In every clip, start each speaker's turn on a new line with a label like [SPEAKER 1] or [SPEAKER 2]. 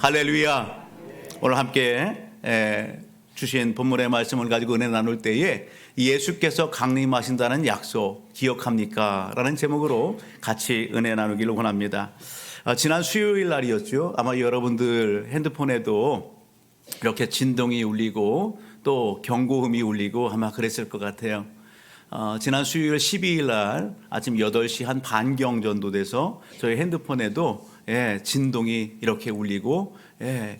[SPEAKER 1] 할렐루야. 오늘 함께 주신 본문의 말씀을 가지고 은혜 나눌 때에 예수께서 강림하신다는 약속 기억합니까? 라는 제목으로 같이 은혜 나누기를 원합니다. 지난 수요일 날이었죠. 아마 여러분들 핸드폰에도 이렇게 진동이 울리고 또 경고음이 울리고 아마 그랬을 것 같아요. 지난 수요일 12일 날 아침 8시 한 반경 정도 돼서 저희 핸드폰에도 진동이 이렇게 울리고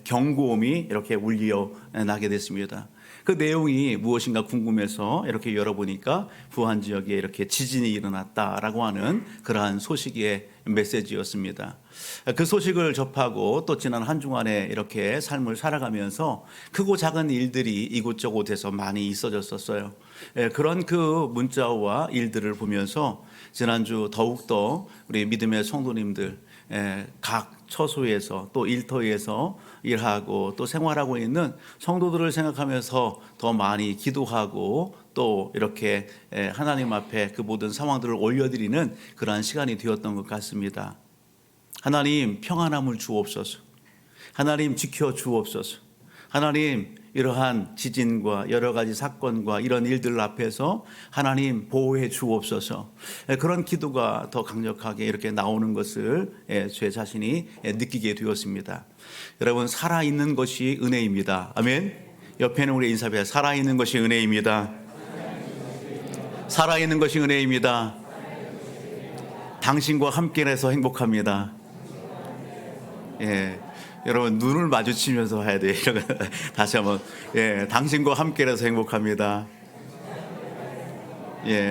[SPEAKER 1] 경고음이 이렇게 울려 나게 됐습니다. 그 내용이 무엇인가 궁금해서 이렇게 열어보니까 부안 지역에 이렇게 지진이 일어났다라고 하는 그러한 소식의 메시지였습니다. 그 소식을 접하고 또 지난 한 주간에 이렇게 삶을 살아가면서 크고 작은 일들이 이곳저곳에서 많이 있어졌었어요. 그런 그 문자와 일들을 보면서 지난주 더욱더 우리 믿음의 성도님들 각 처소에서 또 일터에서 일하고 또 생활하고 있는 성도들을 생각하면서 더 많이 기도하고 또 이렇게 하나님 앞에 그 모든 상황들을 올려드리는 그러한 시간이 되었던 것 같습니다. 하나님 평안함을 주옵소서. 하나님 지켜 주옵소서. 하나님 이러한 지진과 여러 가지 사건과 이런 일들 앞에서 하나님 보호해 주옵소서. 그런 기도가 더 강력하게 이렇게 나오는 것을 제 자신이 느끼게 되었습니다. 여러분, 살아있는 것이 은혜입니다. 아멘. 옆에는 우리 인사해. 살아있는 것이 은혜입니다. 살아있는 것이 은혜입니다. 당신과 함께해서 행복합니다. 여러분 눈을 마주치면서 해야 돼요. 다시 한번 당신과 함께라서 행복합니다.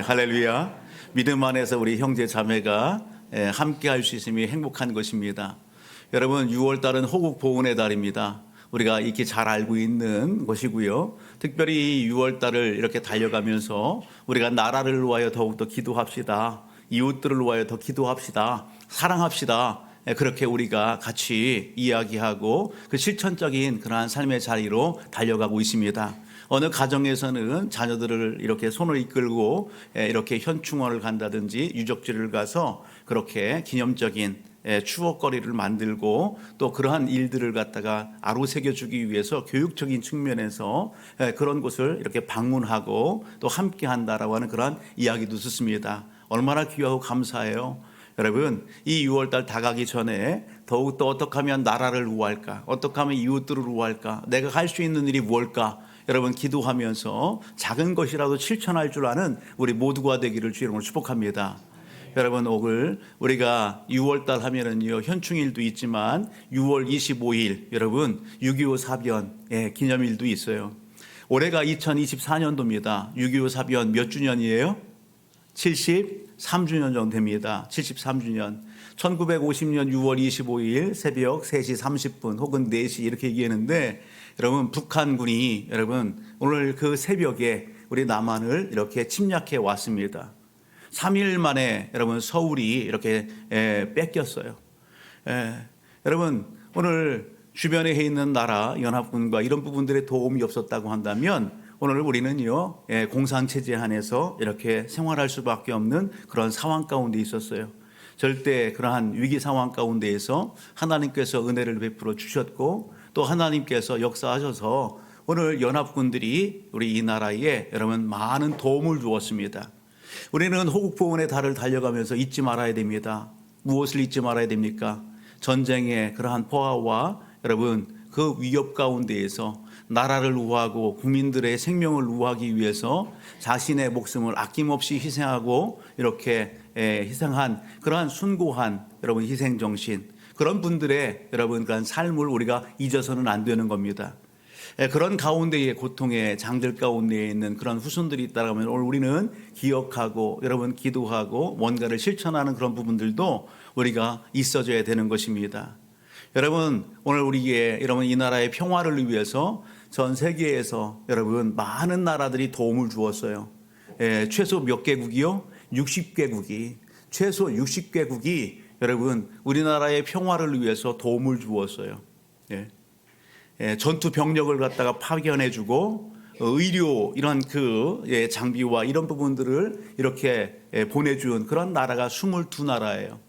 [SPEAKER 1] 할렐루야. 믿음 안에서 우리 형제 자매가 함께 할 수 있음이 행복한 것입니다. 여러분 6월달은 호국 보훈의 달입니다. 우리가 익히 잘 알고 있는 것이고요. 특별히 이 6월달을 이렇게 달려가면서 우리가 나라를 위하여 더욱더 기도합시다. 이웃들을 위하여 더 기도합시다. 사랑합시다. 그렇게 우리가 같이 이야기하고 그 실천적인 그러한 삶의 자리로 달려가고 있습니다. 어느 가정에서는 자녀들을 이렇게 손을 이끌고 이렇게 현충원을 간다든지 유적지를 가서 그렇게 기념적인 추억거리를 만들고 또 그러한 일들을 갖다가 아로새겨주기 위해서 교육적인 측면에서 그런 곳을 이렇게 방문하고 또 함께 한다라고 하는 그러한 이야기도 듣습니다. 얼마나 귀하고 감사해요. 여러분, 이 6월달 다가기 전에 더욱더 어떻게 하면 나라를 우할까? 어떻게 하면 이웃들을 우할까? 내가 할 수 있는 일이 뭘까? 여러분 기도하면서 작은 것이라도 실천할 줄 아는 우리 모두가 되기를 주의 이름으로 축복합니다. 여러분, 오늘 우리가 6월달 하면은요 현충일도 있지만 6월 25일 여러분 6.25 사변 기념일도 있어요. 올해가 2024년도입니다. 6.25 사변 몇 주년이에요? 73주년 정도 됩니다. 73주년. 1950년 6월 25일 새벽 3시 30분 혹은 4시 이렇게 얘기했는데 여러분 북한군이 여러분 오늘 그 새벽에 우리 남한을 이렇게 침략해 왔습니다. 3일 만에 여러분 서울이 이렇게 뺏겼어요. 여러분 오늘 주변에 있는 나라 연합군과 이런 부분들의 도움이 없었다고 한다면 오늘 우리는요 공산체제 안에서 이렇게 생활할 수밖에 없는 그런 상황 가운데 있었어요. 절대 그러한 위기 상황 가운데에서 하나님께서 은혜를 베풀어 주셨고 또 하나님께서 역사하셔서 오늘 연합군들이 우리 이 나라에 여러분 많은 도움을 주었습니다. 우리는 호국보훈의 달을 달려가면서 잊지 말아야 됩니다. 무엇을 잊지 말아야 됩니까? 전쟁의 그러한 포화와 여러분 그 위협 가운데에서 나라를 우하고 국민들의 생명을 우하기 위해서 자신의 목숨을 아낌없이 희생하고 이렇게 희생한 그러한 숭고한 여러분 희생정신 그런 분들의 여러분 그런 삶을 우리가 잊어서는 안 되는 겁니다. 그런 가운데의 고통의 장들 가운데에 있는 그런 후손들이 있다면 오늘 우리는 기억하고 여러분 기도하고 뭔가를 실천하는 그런 부분들도 우리가 있어줘야 되는 것입니다. 여러분 오늘 우리의 여러분 이 나라의 평화를 위해서 전 세계에서 여러분 많은 나라들이 도움을 주었어요. 최소 몇 개국이요? 60개국이 최소 60개국이 여러분 우리나라의 평화를 위해서 도움을 주었어요. 전투 병력을 갖다가 파견해주고 의료 이런 그 장비와 이런 부분들을 이렇게 보내준 그런 나라가 22나라예요.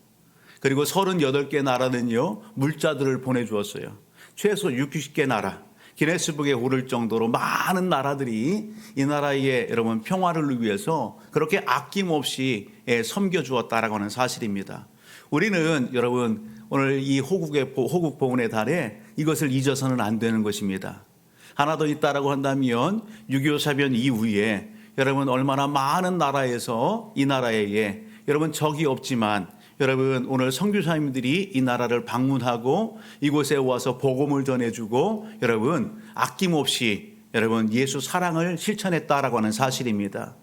[SPEAKER 1] 그리고 38개 나라는요 물자들을 보내주었어요. 최소 60개 나라, 기네스북에 오를 정도로 많은 나라들이 이 나라의 여러분 평화를 위해서 그렇게 아낌없이 섬겨주었다라고 하는 사실입니다. 우리는 여러분 오늘 이 호국 봉헌의 달에 이것을 잊어서는 안 되는 것입니다. 하나 더 있다라고 한다면 6.25 사변 이후에 여러분 얼마나 많은 나라에서 이 나라에 여러분 적이 없지만 여러분 오늘 선교사님들이 이 나라를 방문하고 이곳에 와서 복음을 전해주고 여러분 아낌없이 여러분 예수 사랑을 실천했다라고 하는 사실입니다.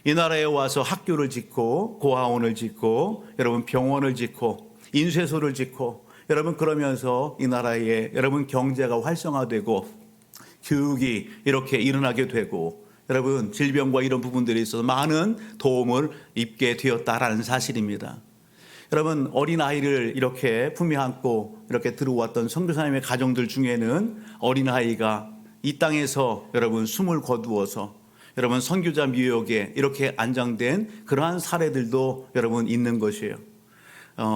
[SPEAKER 1] 이 나라에 와서 학교를 짓고 고아원을 짓고 여러분 병원을 짓고 인쇄소를 짓고 여러분 그러면서 이 나라에 여러분 경제가 활성화되고 교육이 이렇게 일어나게 되고 여러분 질병과 이런 부분들에 있어서 많은 도움을 입게 되었다라는 사실입니다. 여러분 어린아이를 이렇게 품에 안고 이렇게 들어왔던 선교사님의 가정들 중에는 어린아이가 이 땅에서 여러분 숨을 거두어서 여러분 선교자 미역에 이렇게 안장된 그러한 사례들도 여러분 있는 것이에요.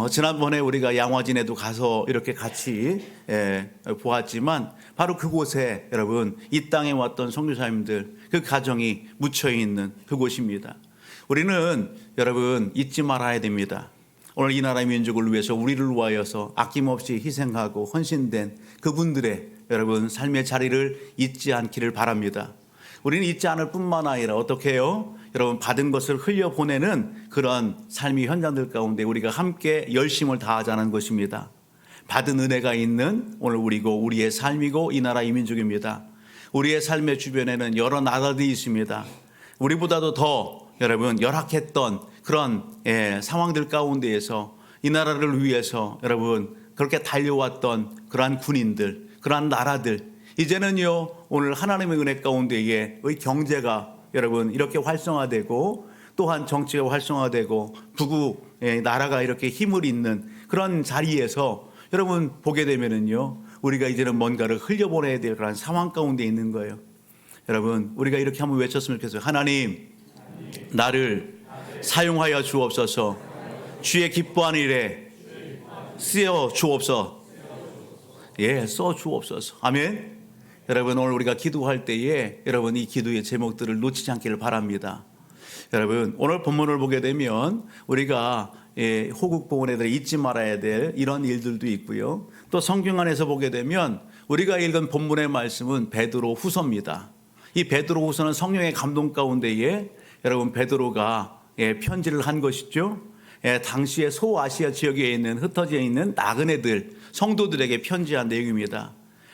[SPEAKER 1] 지난번에 우리가 양화진에도 가서 이렇게 같이 보았지만 바로 그곳에 여러분 이 땅에 왔던 선교사님들 그 가정이 묻혀 있는 그곳입니다. 우리는 여러분 잊지 말아야 됩니다. 오늘 이 나라의 민족을 위해서 우리를 위하여서 아낌없이 희생하고 헌신된 그분들의 여러분 삶의 자리를 잊지 않기를 바랍니다. 우리는 잊지 않을 뿐만 아니라 어떻게 해요? 여러분 받은 것을 흘려보내는 그런 삶의 현장들 가운데 우리가 함께 열심을 다하자는 것입니다. 받은 은혜가 있는 오늘 우리의 삶이고 이 나라의 민족입니다. 우리의 삶의 주변에는 여러 나라들이 있습니다. 우리보다도 더 여러분 열악했던 그런 상황들 가운데에서 이 나라를 위해서 여러분 그렇게 달려왔던 그러한 군인들, 그러한 나라들 이제는요 오늘 하나님의 은혜 가운데에 경제가 여러분 이렇게 활성화되고 또한 정치가 활성화되고 북의 나라가 이렇게 힘을 잇는 그런 자리에서 여러분 보게 되면은요 우리가 이제는 뭔가를 흘려보내야 될 그런 상황 가운데 있는 거예요. 여러분 우리가 이렇게 한번 외쳤으면 좋겠어요. 하나님 나를 사용하여 주옵소서. 주의 기뻐하는 일에 쓰여 주옵소서. 써 주옵소서. 아멘. 여러분 오늘 우리가 기도할 때에 여러분 이 기도의 제목들을 놓치지 않기를 바랍니다. 여러분 오늘 본문을 보게 되면 우리가 호국 봉헌에 대해 잊지 말아야 될 이런 일들도 있고요. 또 성경 안에서 보게 되면 우리가 읽은 본문의 말씀은 베드로 후서입니다. 이 베드로 후서는 성령의 감동 가운데에 여러분 베드로가 편지를 한 것이죠. 당시에 소아시아 지역에 있는 흩어져 있는 나그네들 성도들에게 편지한 내용입니다.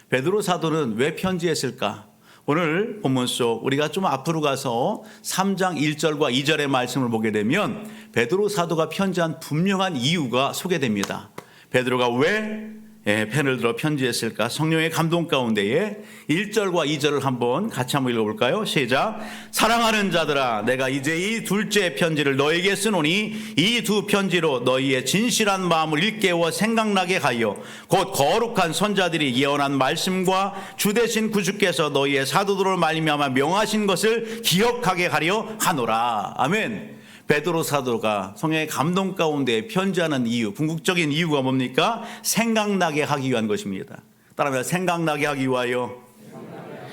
[SPEAKER 1] 베드로 사도는 왜 편지했을까? 오늘 본문 속 우리가 좀 앞으로 가서 3장 1절과 2절의 말씀을 보게 되면 베드로 사도가 편지한 분명한 이유가 소개됩니다. 베드로가 왜 펜을 들어 편지했을까? 성령의 감동 가운데에 1절과 2절을 같이 한번 읽어볼까요? 시작. 사랑하는 자들아 내가 이제 이 둘째 편지를 너에게 쓰노니 이 두 편지로 너희의 진실한 마음을 일깨워 생각나게 하여 곧 거룩한 선자들이 예언한 말씀과 주되신 구주께서 너희의 사도들을 말미암아 명하신 것을 기억하게 하려 하노라. 아멘. 베드로 사도가 성령의 감동 가운데 편지하는 이유, 궁극적인 이유가 뭡니까? 생각나게 하기 위한 것입니다. 따라하면 생각나게 하기 위하여,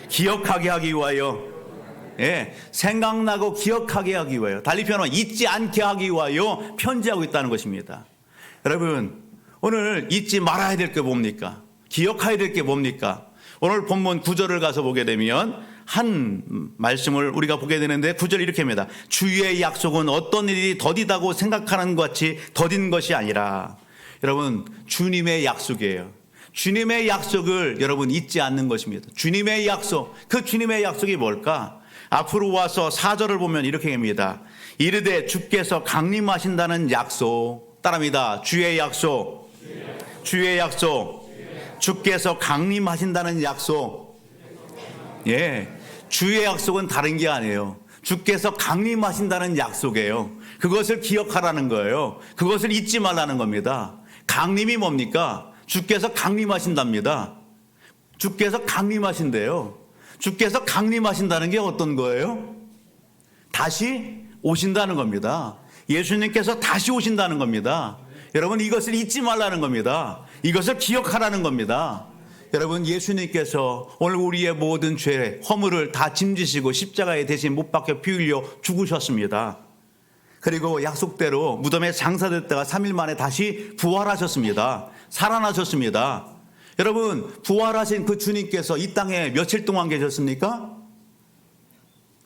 [SPEAKER 1] 기억하게 하기 위하여, 생각나고 기억하게 하기 위하여, 달리 표현하면 잊지 않게 하기 위하여 편지하고 있다는 것입니다. 여러분 오늘 잊지 말아야 될 게 뭡니까? 기억해야 될 게 뭡니까? 오늘 본문 9절을 가서 보게 되면 한 말씀을 우리가 보게 되는데 9절 이렇게 합니다. 주의 약속은 어떤 일이 더디다고 생각하는 것 같이 더딘 것이 아니라 여러분 주님의 약속이에요. 주님의 약속을 여러분 잊지 않는 것입니다. 주님의 약속, 그 주님의 약속이 뭘까? 앞으로 와서 4절을 보면 이렇게 합니다. 이르되 주께서 강림하신다는 약속. 따라합니다. 주의 약속, 주의 약속, 주께서 강림하신다는 약속. 주의 약속은 다른 게 아니에요. 주께서 강림하신다는 약속이에요. 그것을 기억하라는 거예요. 그것을 잊지 말라는 겁니다. 강림이 뭡니까? 주께서 강림하신답니다. 주께서 강림하신대요. 주께서 강림하신다는 게 어떤 거예요? 다시 오신다는 겁니다. 예수님께서 다시 오신다는 겁니다. 여러분 이것을 잊지 말라는 겁니다. 이것을 기억하라는 겁니다. 여러분 예수님께서 오늘 우리의 모든 죄, 허물을 다 짐지시고 십자가에 대신 못 박혀 피 흘려 죽으셨습니다. 그리고 약속대로 무덤에 장사됐다가 3일 만에 다시 부활하셨습니다. 살아나셨습니다. 여러분 부활하신 그 주님께서 이 땅에 며칠 동안 계셨습니까?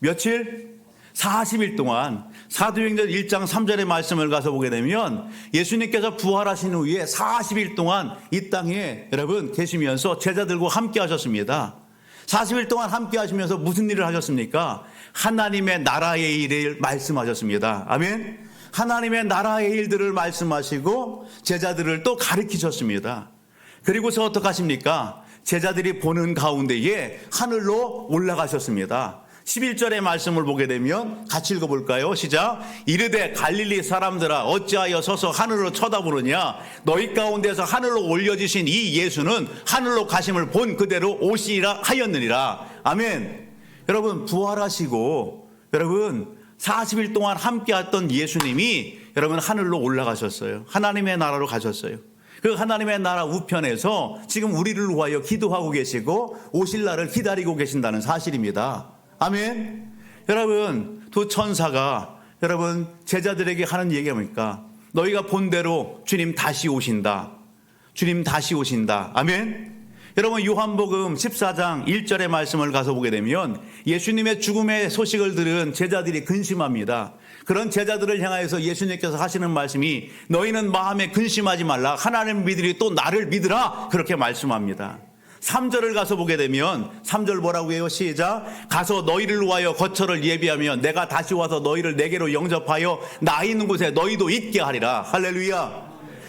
[SPEAKER 1] 며칠? 40일 동안. 사도행전 1장 3절의 말씀을 가서 보게 되면 예수님께서 부활하신 후에 40일 동안 이 땅에 여러분 계시면서 제자들과 함께 하셨습니다. 40일 동안 함께 하시면서 무슨 일을 하셨습니까? 하나님의 나라의 일을 말씀하셨습니다. 아멘. 하나님의 나라의 일들을 말씀하시고 제자들을 또 가르치셨습니다. 그리고서 어떻게 하십니까? 제자들이 보는 가운데에 하늘로 올라가셨습니다. 11절의 말씀을 보게 되면 같이 읽어볼까요? 시작. 이르되 갈릴리 사람들아 어찌하여 서서 하늘로 쳐다보느냐? 너희 가운데서 하늘로 올려지신 이 예수는 하늘로 가심을 본 그대로 오시리라 하였느니라. 아멘. 여러분 부활하시고 여러분 40일 동안 함께했던 예수님이 여러분 하늘로 올라가셨어요. 하나님의 나라로 가셨어요. 그 하나님의 나라 우편에서 지금 우리를 위하여 기도하고 계시고 오실 날을 기다리고 계신다는 사실입니다. 아멘. 여러분 두 천사가 여러분 제자들에게 하는 얘기가 뭡니까? 너희가 본대로 주님 다시 오신다. 주님 다시 오신다. 아멘. 여러분 요한복음 14장 1절의 말씀을 가서 보게 되면 예수님의 죽음의 소식을 들은 제자들이 근심합니다. 그런 제자들을 향하여서 예수님께서 하시는 말씀이 너희는 마음에 근심하지 말라. 하나님을 믿으리 또 나를 믿으라. 그렇게 말씀합니다. 3절을 가서 보게 되면 3절 뭐라고 해요? 시작. 가서 너희를 위하여 거처를 예비하면 내가 다시 와서 너희를 내게로 영접하여 나 있는 곳에 너희도 있게 하리라. 할렐루야.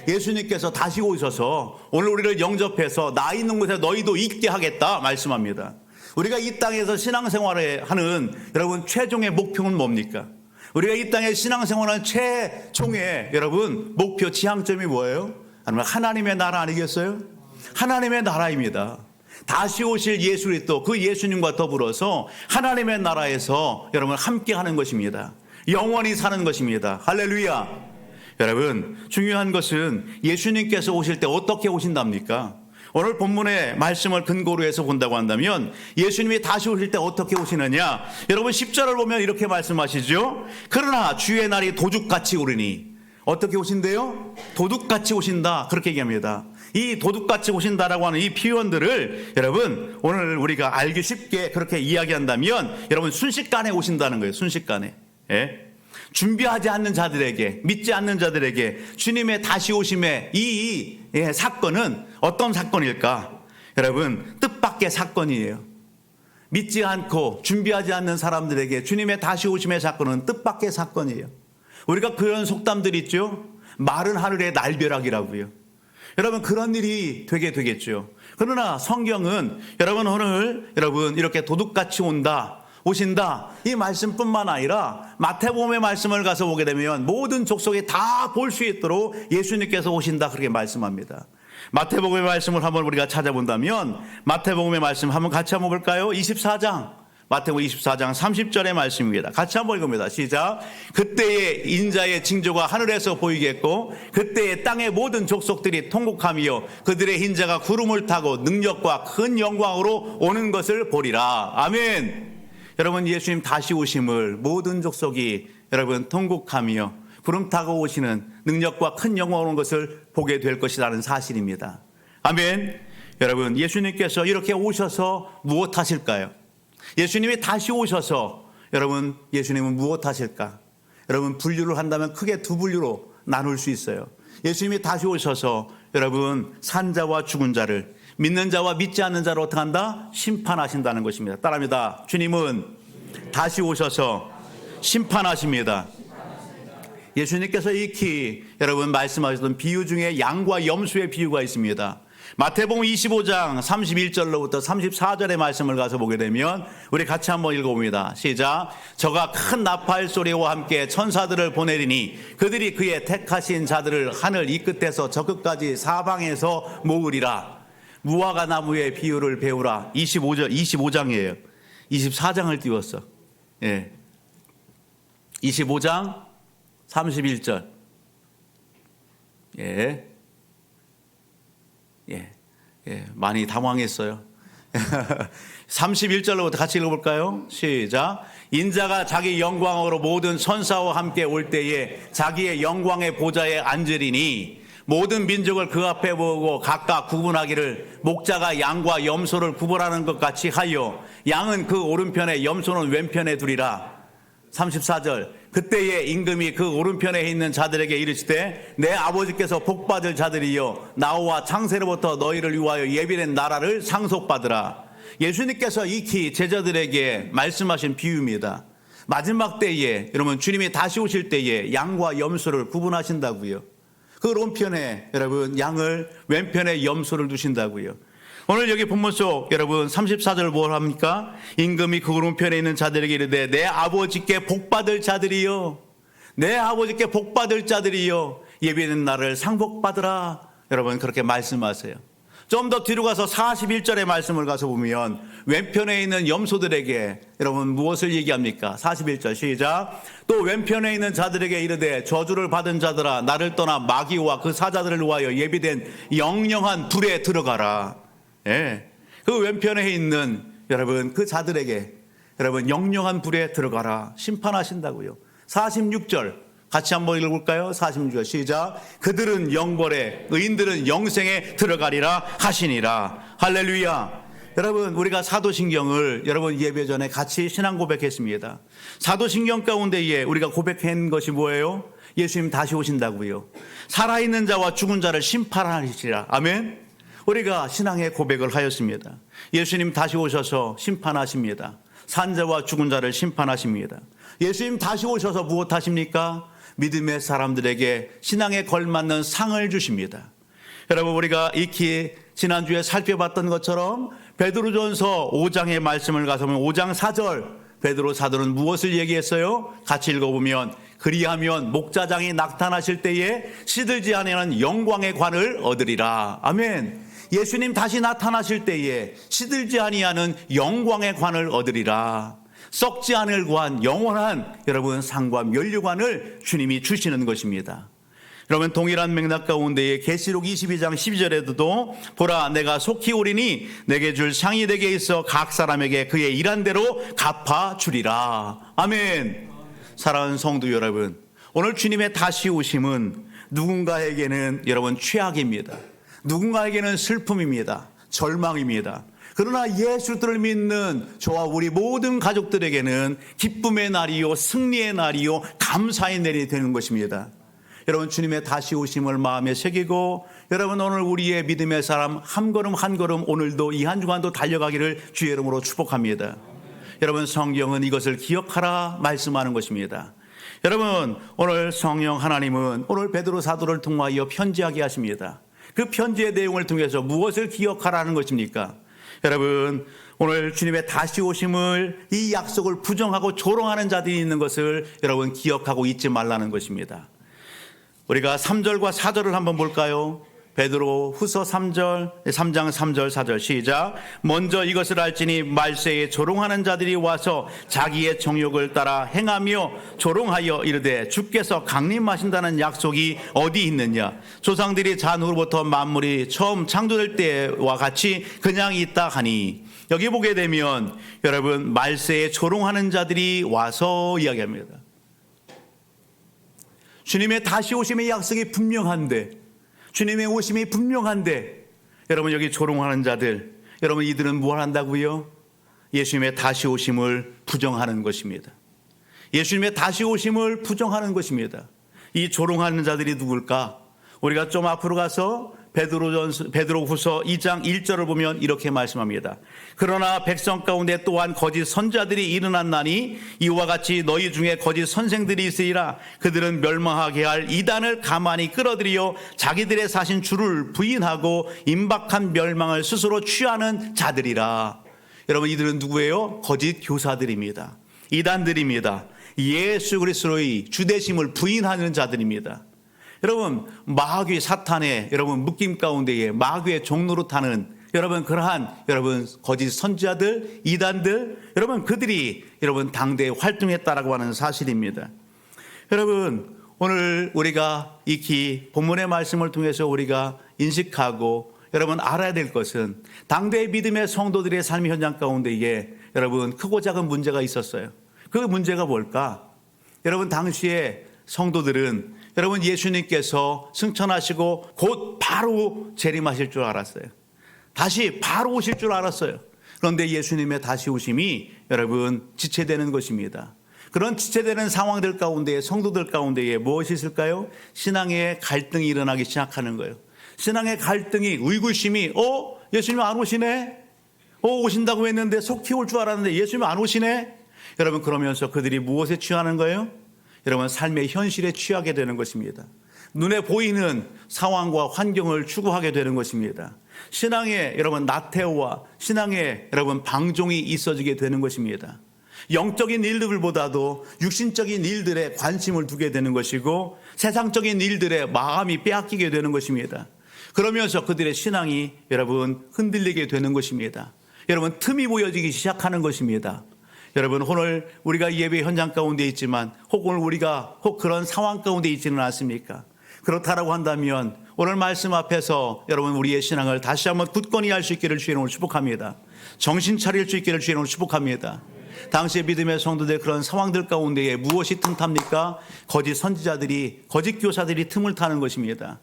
[SPEAKER 1] 예수님께서 다시 오셔서 오늘 우리를 영접해서 나 있는 곳에 너희도 있게 하겠다 말씀합니다. 우리가 이 땅에서 신앙생활을 하는 여러분 최종의 목표는 뭡니까? 우리가 이 땅에 신앙생활하는 최종의 여러분 목표 지향점이 뭐예요? 하나님의 나라 아니겠어요? 하나님의 나라입니다. 다시 오실 예수 그리스도 그 예수님과 더불어서 하나님의 나라에서 여러분 함께 하는 것입니다. 영원히 사는 것입니다. 할렐루야. 여러분 중요한 것은 예수님께서 오실 때 어떻게 오신답니까? 오늘 본문의 말씀을 근거로 해서 본다고 한다면 예수님이 다시 오실 때 어떻게 오시느냐? 여러분 10절을 보면 이렇게 말씀하시죠. 그러나 주의 날이 도둑같이 오르니. 어떻게 오신대요? 도둑같이 오신다. 그렇게 얘기합니다. 이 도둑같이 오신다라고 하는 이 표현들을 여러분 오늘 우리가 알기 쉽게 그렇게 이야기한다면 여러분 순식간에 오신다는 거예요. 순식간에. 예? 준비하지 않는 자들에게, 믿지 않는 자들에게 주님의 다시 오심의 이 사건은 어떤 사건일까? 여러분 뜻밖의 사건이에요. 믿지 않고 준비하지 않는 사람들에게 주님의 다시 오심의 사건은 뜻밖의 사건이에요. 우리가 그런 속담들이 있죠. 마른 하늘의 날벼락이라고요. 여러분 그런 일이 되게 되겠죠. 그러나 성경은 여러분 오늘 여러분 이렇게 도둑같이 오신다 이 말씀뿐만 아니라 마태복음의 말씀을 가서 보게 되면 모든 족속이 다 볼 수 있도록 예수님께서 오신다 그렇게 말씀합니다. 마태복음의 말씀을 한번 우리가 찾아본다면 마태복음의 말씀 한번 같이 한번 볼까요? 24장 마태복음 24장 30절의 말씀입니다. 같이 한번 읽습니다. 시작. 그때에 인자의 징조가 하늘에서 보이겠고 그때에 땅의 모든 족속들이 통곡하며 그들의 인자가 구름을 타고 능력과 큰 영광으로 오는 것을 보리라. 아멘. 여러분 예수님 다시 오심을 모든 족속이 여러분 통곡하며 구름 타고 오시는 능력과 큰 영광으로 오는 것을 보게 될 것이라는 사실입니다. 아멘. 여러분 예수님께서 이렇게 오셔서 무엇 하실까요? 예수님이 다시 오셔서 여러분 예수님은 무엇 하실까? 여러분 분류를 한다면 크게 두 분류로 나눌 수 있어요. 예수님이 다시 오셔서 여러분 산자와 죽은 자를 믿는 자와 믿지 않는 자를 어떻게 한다? 심판하신다는 것입니다. 따라합니다. 주님은 다시 오셔서 심판하십니다. 예수님께서 익히 여러분 말씀하셨던 비유 중에 양과 염소의 비유가 있습니다. 마태복음 25장 31절로부터 34절의 말씀을 가서 보게 되면 우리 같이 한번 읽어봅니다. 시작. 저가 큰 나팔 소리와 함께 천사들을 보내리니 그들이 그의 택하신 자들을 하늘 이 끝에서 저 끝까지 사방에서 모으리라. 무화과 나무의 비유를 배우라. 25장이에요. 24장을 띄웠어. 예. 25장 31절. 예. 예. 많이 당황했어요. 31절로부터 같이 읽어볼까요? 시작. 인자가 자기 영광으로 모든 천사와 함께 올 때에 자기의 영광의 보좌에 앉으리니 모든 민족을 그 앞에 보고 각각 구분하기를 목자가 양과 염소를 구분하는 것 같이 하여 양은 그 오른편에 염소는 왼편에 두리라. 34절. 그때에 임금이 그 오른편에 있는 자들에게 이르시되 내 아버지께서 복받을 자들이여 나와 창세로부터 너희를 위하여 예비된 나라를 상속받으라. 예수님께서 익히 제자들에게 말씀하신 비유입니다. 마지막 때에 여러분 주님이 다시 오실 때에 양과 염소를 구분하신다고요. 그 오른편에 여러분 양을, 왼편에 염소를 두신다고요. 오늘 여기 본문 속 여러분 34절 뭘 합니까? 임금이 그 오른편에 있는 자들에게 이르되 내 아버지께 복받을 자들이요, 내 아버지께 복받을 자들이요 예비된 나를 상복받으라. 여러분 그렇게 말씀하세요. 좀 더 뒤로 가서 41절의 말씀을 가서 보면 왼편에 있는 염소들에게 여러분 무엇을 얘기합니까? 41절 시작. 또 왼편에 있는 자들에게 이르되 저주를 받은 자들아 나를 떠나 마귀와 그 사자들을 위하여 예비된 영영한 불에 들어가라. 예. 그 왼편에 있는 여러분 그 자들에게 여러분 영영한 불에 들어가라 심판하신다고요. 46절 같이 한번 읽어볼까요? 46절 시작. 그들은 영벌에 의인들은 영생에 들어가리라 하시니라. 할렐루야. 여러분 우리가 사도신경을 여러분 예배 전에 같이 신앙 고백했습니다. 사도신경 가운데에 우리가 고백한 것이 뭐예요? 예수님 다시 오신다고요. 살아있는 자와 죽은 자를 심판하시리라. 아멘. 우리가 신앙의 고백을 하였습니다. 예수님 다시 오셔서 심판하십니다. 산자와 죽은 자를 심판하십니다. 예수님 다시 오셔서 무엇 하십니까? 믿음의 사람들에게 신앙에 걸맞는 상을 주십니다. 여러분 우리가 익히 지난주에 살펴봤던 것처럼 베드로전서 5장의 말씀을 가서 보면 5장 4절 베드로 사도는 무엇을 얘기했어요? 같이 읽어보면 그리하면 목자장이 나타나실 때에 시들지 아니하는 영광의 관을 얻으리라. 아멘. 예수님 다시 나타나실 때에 시들지 아니하는 영광의 관을 얻으리라. 썩지 않을 관, 영원한 여러분 상과 면류관을 주님이 주시는 것입니다. 여러분 동일한 맥락 가운데에 계시록 22장 12절에도 보라 내가 속히 오리니 내게 줄 상이 내게 있어 각 사람에게 그의 일한 대로 갚아 주리라. 아멘. 사랑하는 성도 여러분, 오늘 주님의 다시 오심은 누군가에게는 여러분 최악입니다. 누군가에게는 슬픔입니다. 절망입니다. 그러나 예수를 믿는 저와 우리 모든 가족들에게는 기쁨의 날이요 승리의 날이요 감사의 날이 되는 것입니다. 여러분 주님의 다시 오심을 마음에 새기고 여러분 오늘 우리의 믿음의 사람 한 걸음 한 걸음 오늘도 이 한 주간도 달려가기를 주의 이름으로 축복합니다. 여러분 성경은 이것을 기억하라 말씀하는 것입니다. 여러분 오늘 성령 하나님은 오늘 베드로 사도를 통하여 편지하게 하십니다. 그 편지의 내용을 통해서 무엇을 기억하라는 것입니까? 여러분 오늘 주님의 다시 오심을 이 약속을 부정하고 조롱하는 자들이 있는 것을 여러분 기억하고 잊지 말라는 것입니다. 우리가 3절과 4절을 한번 볼까요? 베드로 후서 3장 3절 4절 시작. 먼저 이것을 알지니 말세에 조롱하는 자들이 와서 자기의 정욕을 따라 행하며 조롱하여 이르되 주께서 강림하신다는 약속이 어디 있느냐. 조상들이 잔후로부터 만물이 처음 창조될 때와 같이 그냥 있다 하니. 여기 보게 되면 여러분 말세에 조롱하는 자들이 와서 이야기합니다. 주님의 다시 오심의 약속이 분명한데, 주님의 오심이 분명한데 여러분 여기 조롱하는 자들, 여러분 이들은 뭘 한다고요? 예수님의 다시 오심을 부정하는 것입니다. 예수님의 다시 오심을 부정하는 것입니다. 이 조롱하는 자들이 누굴까? 우리가 좀 앞으로 가서 베드로후서 2장 1절을 보면 이렇게 말씀합니다. 그러나 백성 가운데 또한 거짓 선자들이 일어났나니 이와 같이 너희 중에 거짓 선생들이 있으리라. 그들은 멸망하게 할 이단을 가만히 끌어들여 자기들의 사신 주를 부인하고 임박한 멸망을 스스로 취하는 자들이라. 여러분 이들은 누구예요? 거짓 교사들입니다. 이단들입니다. 예수 그리스도의 주되심을 부인하는 자들입니다. 여러분 마귀 사탄의 여러분 묶임 가운데에 마귀의 종로로 타는 여러분 그러한 여러분 거짓 선지자들 이단들 여러분 그들이 여러분 당대에 활동했다라고 하는 사실입니다. 여러분 오늘 우리가 익히 본문의 말씀을 통해서 우리가 인식하고 여러분 알아야 될 것은 당대의 믿음의 성도들의 삶의 현장 가운데에 여러분 크고 작은 문제가 있었어요. 그 문제가 뭘까? 여러분 당시에 성도들은 여러분 예수님께서 승천하시고 곧 바로 재림하실 줄 알았어요. 다시 바로 오실 줄 알았어요. 그런데 예수님의 다시 오심이 여러분 지체되는 것입니다. 그런 지체되는 상황들 가운데 성도들 가운데에 무엇이 있을까요? 신앙의 갈등이 일어나기 시작하는 거예요. 신앙의 갈등이 의구심이 예수님 안 오시네? 오신다고 했는데 속히 올 줄 알았는데 예수님 안 오시네? 여러분 그러면서 그들이 무엇에 취하는 거예요? 여러분 삶의 현실에 취하게 되는 것입니다. 눈에 보이는 상황과 환경을 추구하게 되는 것입니다. 신앙에 여러분 나태와 신앙에 여러분 방종이 있어지게 되는 것입니다. 영적인 일들보다도 육신적인 일들에 관심을 두게 되는 것이고 세상적인 일들에 마음이 빼앗기게 되는 것입니다. 그러면서 그들의 신앙이 여러분 흔들리게 되는 것입니다. 여러분 틈이 보여지기 시작하는 것입니다. 여러분 오늘 우리가 예배 현장 가운데 있지만 오늘 우리가 그런 상황 가운데 있지는 않습니까? 그렇다라고 한다면 오늘 말씀 앞에서 여러분 우리의 신앙을 다시 한번 굳건히 할 수 있기를 주의 이름으로 축복합니다. 정신 차릴 수 있기를 주의 이름으로 축복합니다. 당시의 믿음의 성도들 그런 상황들 가운데에 무엇이 틈탑니까? 거짓 선지자들이 거짓 교사들이 틈을 타는 것입니다.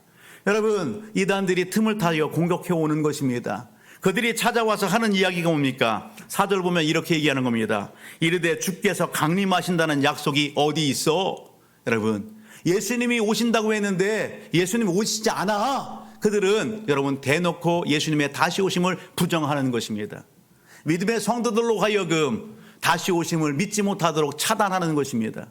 [SPEAKER 1] 여러분 이단들이 틈을 타여 공격해 오는 것입니다. 그들이 찾아와서 하는 이야기가 뭡니까? 4절 보면 이렇게 얘기하는 겁니다. 이르되 주께서 강림하신다는 약속이 어디 있어? 여러분 예수님이 오신다고 했는데 예수님 오시지 않아. 그들은 여러분 대놓고 예수님의 다시 오심을 부정하는 것입니다. 믿음의 성도들로 하여금 다시 오심을 믿지 못하도록 차단하는 것입니다.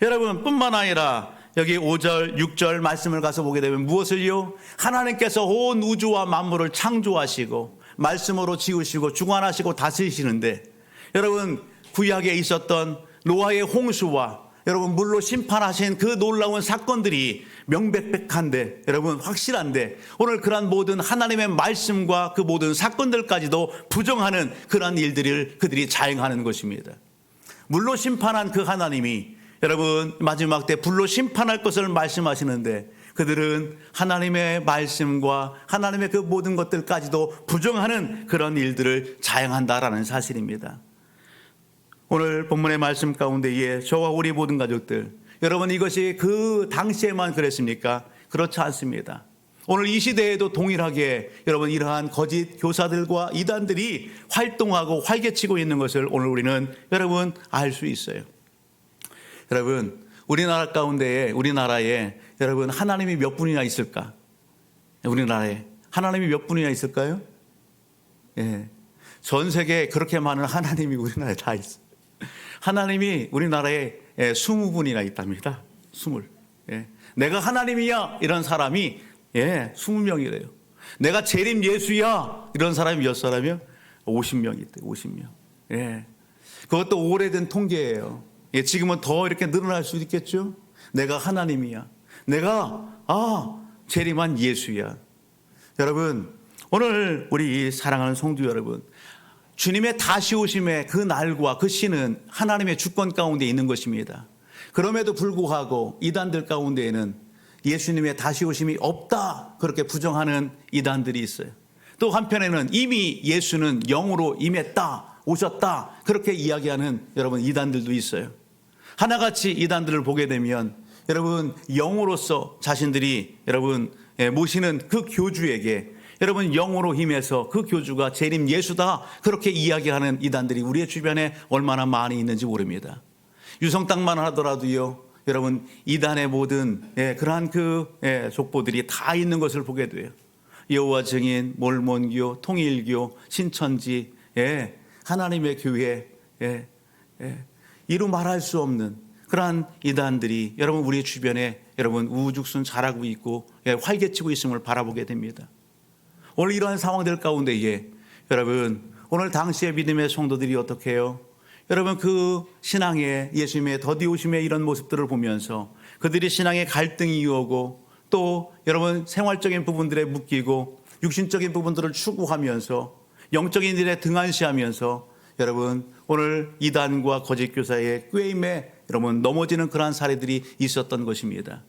[SPEAKER 1] 여러분 뿐만 아니라 여기 5절 6절 말씀을 가서 보게 되면 무엇을요? 하나님께서 온 우주와 만물을 창조하시고 말씀으로 지으시고 주관하시고 다스리시는데 여러분 구약에 있었던 노아의 홍수와 여러분 물로 심판하신 그 놀라운 사건들이 명백백한데 여러분 확실한데 오늘 그러한 모든 하나님의 말씀과 그 모든 사건들까지도 부정하는 그러한 일들을 그들이 자행하는 것입니다. 물로 심판한 그 하나님이 여러분 마지막 때 불로 심판할 것을 말씀하시는데 그들은 하나님의 말씀과 하나님의 그 모든 것들까지도 부정하는 그런 일들을 자행한다라는 사실입니다. 오늘 본문의 말씀 가운데에 저와 우리 모든 가족들 여러분 이것이 그 당시에만 그랬습니까? 그렇지 않습니다. 오늘 이 시대에도 동일하게 여러분 이러한 거짓 교사들과 이단들이 활동하고 활개치고 있는 것을 오늘 우리는 여러분 알 수 있어요. 여러분 우리나라 가운데에 우리나라에 여러분 하나님이 몇 분이나 있을까? 우리나라에 하나님이 몇 분이나 있을까요? 예. 전 세계에 그렇게 많은 하나님이 우리나라에 다 있어요. 하나님이 우리나라에 20분이나 있답니다. 20. 예. 내가 하나님이야 이런 사람이 20명이래요. 내가 재림 예수야 이런 사람이 몇 사람이요? 50명 있대요. 50명. 예. 그것도 오래된 통계예요. 예, 지금은 더 이렇게 늘어날 수도 있겠죠. 내가 하나님이야. 내가 재림한 예수야. 여러분 오늘 우리 사랑하는 성도 여러분 주님의 다시 오심의 그 날과 그 시는 하나님의 주권 가운데 있는 것입니다. 그럼에도 불구하고 이단들 가운데에는 예수님의 다시 오심이 없다 그렇게 부정하는 이단들이 있어요. 또 한편에는 이미 예수는 영으로 임했다 오셨다 그렇게 이야기하는 여러분 이단들도 있어요. 하나같이 이단들을 보게 되면 여러분 영으로서 자신들이 여러분 모시는 그 교주에게 여러분 영으로 힘해서 그 교주가 재림 예수다 그렇게 이야기하는 이단들이 우리의 주변에 얼마나 많이 있는지 모릅니다. 유성땅만 하더라도요 여러분 이단의 모든 그러한 그 족보들이 다 있는 것을 보게 돼요. 여호와 증인, 몰몬교, 통일교, 신천지, 하나님의 교회, 이루 말할 수 없는 그러한 이단들이 여러분 우리 주변에 여러분 우후죽순 자라고 있고 활개치고 있음을 바라보게 됩니다. 오늘 이러한 상황들 가운데에 여러분 오늘 당시의 믿음의 성도들이 어떻게 해요? 여러분 그 신앙의 예수님의 더디오심의 이런 모습들을 보면서 그들이 신앙의 갈등이 오고 또 여러분 생활적인 부분들에 묶이고 육신적인 부분들을 추구하면서 영적인 일에 등한시하면서 여러분 오늘 이단과 거짓 교사의 꾀임에 여러분 넘어지는 그러한 사례들이 있었던 것입니다.